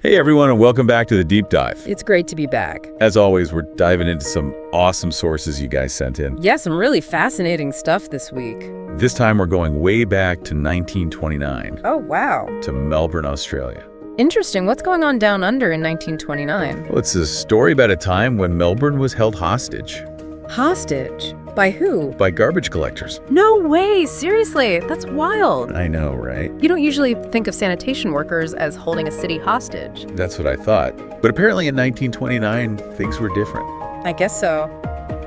Hey everyone, and welcome back to the Deep Dive. It's great to be back. As always, we're diving into some awesome sources you guys sent in. Yeah, some really fascinating stuff this week. This time we're going way back to 1929. Oh, wow. To Melbourne, Australia. Interesting. What's going on down under in 1929? Well, it's a story about a time when Melbourne was held hostage. Hostage? By who? By garbage collectors. No way! Seriously? That's wild. I know, right? You don't usually think of sanitation workers as holding a city hostage. That's what I thought. But apparently in 1929, things were different. I guess so.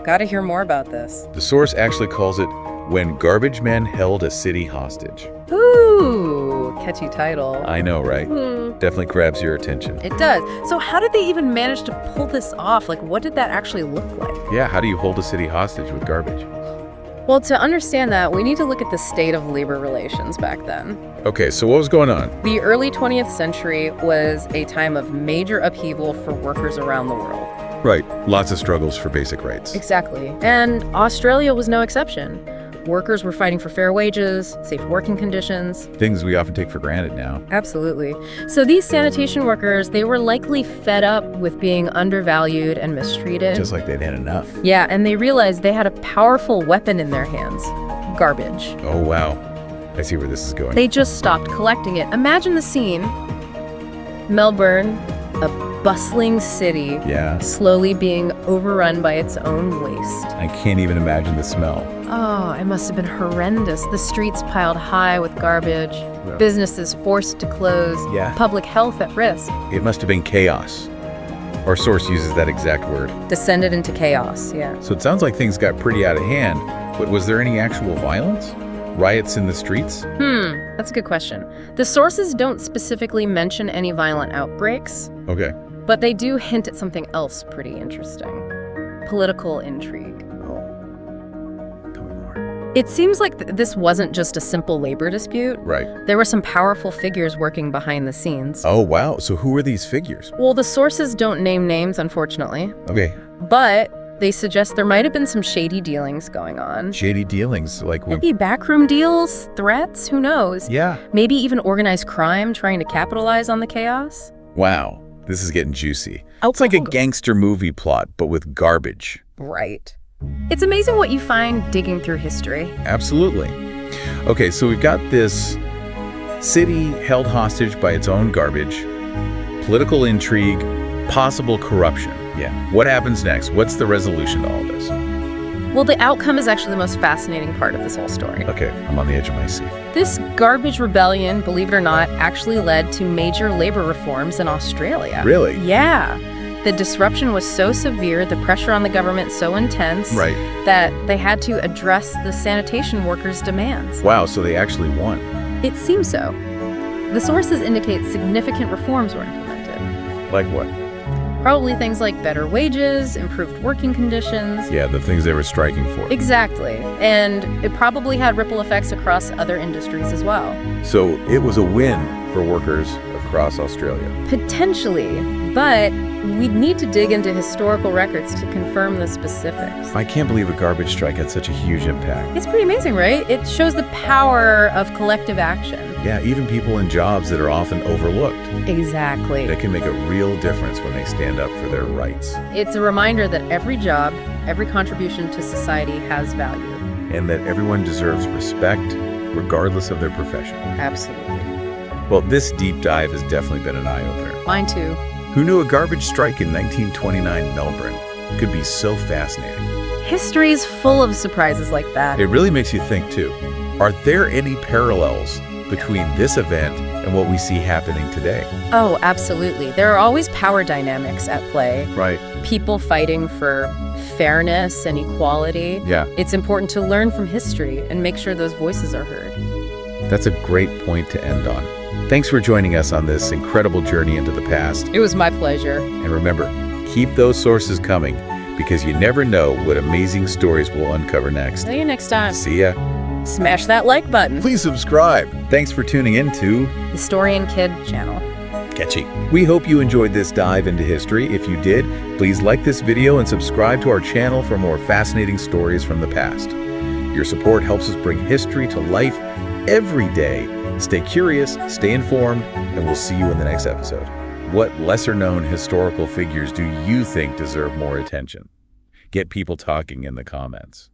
Gotta hear more about this. The source actually calls it When Garbage Men Held a City Hostage. Ooh, catchy title. I know, right? Definitely grabs your attention. It does. So how did they even manage to pull this off? Like, what did that actually look like? Yeah, how do you hold a city hostage with garbage? Well, to understand that, we need to look at the state of labor relations back then. Okay, so what was going on? The early 20th century was a time of major upheaval for workers around the world. Right, lots of struggles for basic rights. Exactly. And Australia was no exception. Workers were fighting for fair wages, safe working conditions. Things we often take for granted now. Absolutely. So these sanitation workers, they were likely fed up with being undervalued and mistreated. Just like they'd had enough. Yeah, and they realized they had a powerful weapon in their hands: garbage. Oh, wow. I see where this is going. They just stopped collecting it. Imagine the scene. Melbourne, a bustling city, slowly being overrun by its own waste. I can't even imagine the smell. Oh, it must have been horrendous. The streets piled high with garbage, businesses forced to close, public health at risk. It must have been chaos. Our source uses that exact word. Descended into chaos, yeah. So it sounds like things got pretty out of hand, but was there any actual violence? Riots in the streets? That's a good question. The sources don't specifically mention any violent outbreaks. Okay. But they do hint at something else pretty interesting: political intrigue. Oh. Tell me more. It seems like this wasn't just a simple labor dispute. Right. There were some powerful figures working behind the scenes. Oh, wow. So who are these figures? Well, the sources don't name names, unfortunately. Okay. But they suggest there might have been some shady dealings going on. Shady dealings? Like maybe backroom deals, threats, who knows? Yeah. Maybe even organized crime trying to capitalize on the chaos. Wow. This is getting juicy. It's like a gangster movie plot, but with garbage. Right. It's amazing what you find digging through history. Absolutely. Okay, so we've got this city held hostage by its own garbage, political intrigue, possible corruption. Yeah. What happens next? What's the resolution to all this? Well, the outcome is actually the most fascinating part of this whole story. Okay, I'm on the edge of my seat. This garbage rebellion, believe it or not, actually led to major labor reforms in Australia. Really? Yeah. The disruption was so severe, the pressure on the government so intense, right, that they had to address the sanitation workers' demands. Wow, so they actually won. It seems so. The sources indicate significant reforms were implemented. Like what? Probably things like better wages, improved working conditions. Yeah, the things they were striking for. Exactly. And it probably had ripple effects across other industries as well. So it was a win for workers across Australia. Potentially, but we'd need to dig into historical records to confirm the specifics. I can't believe a garbage strike had such a huge impact. It's pretty amazing, right? It shows the power of collective action. Yeah, even people in jobs that are often overlooked. Exactly. That can make a real difference when they stand up for their rights. It's a reminder that every job, every contribution to society has value. And that everyone deserves respect, regardless of their profession. Absolutely. Well, this deep dive has definitely been an eye-opener. Mine too. Who knew a garbage strike in 1929 Melbourne could be so fascinating? History's full of surprises like that. It really makes you think, too. Are there any parallels between this event and what we see happening today? Oh, absolutely. There are always power dynamics at play. Right. People fighting for fairness and equality. Yeah. It's important to learn from history and make sure those voices are heard. That's a great point to end on. Thanks for joining us on this incredible journey into the past. It was my pleasure. And remember, keep those sources coming, because you never know what amazing stories we'll uncover next. See you next time. See ya. Smash that like button. Please subscribe. Thanks for tuning in to Historian Kid Channel. Catchy. We hope you enjoyed this dive into history. If you did, please like this video and subscribe to our channel for more fascinating stories from the past. Your support helps us bring history to life every day. Stay curious, stay informed, and we'll see you in the next episode. What lesser-known historical figures do you think deserve more attention? Get people talking in the comments.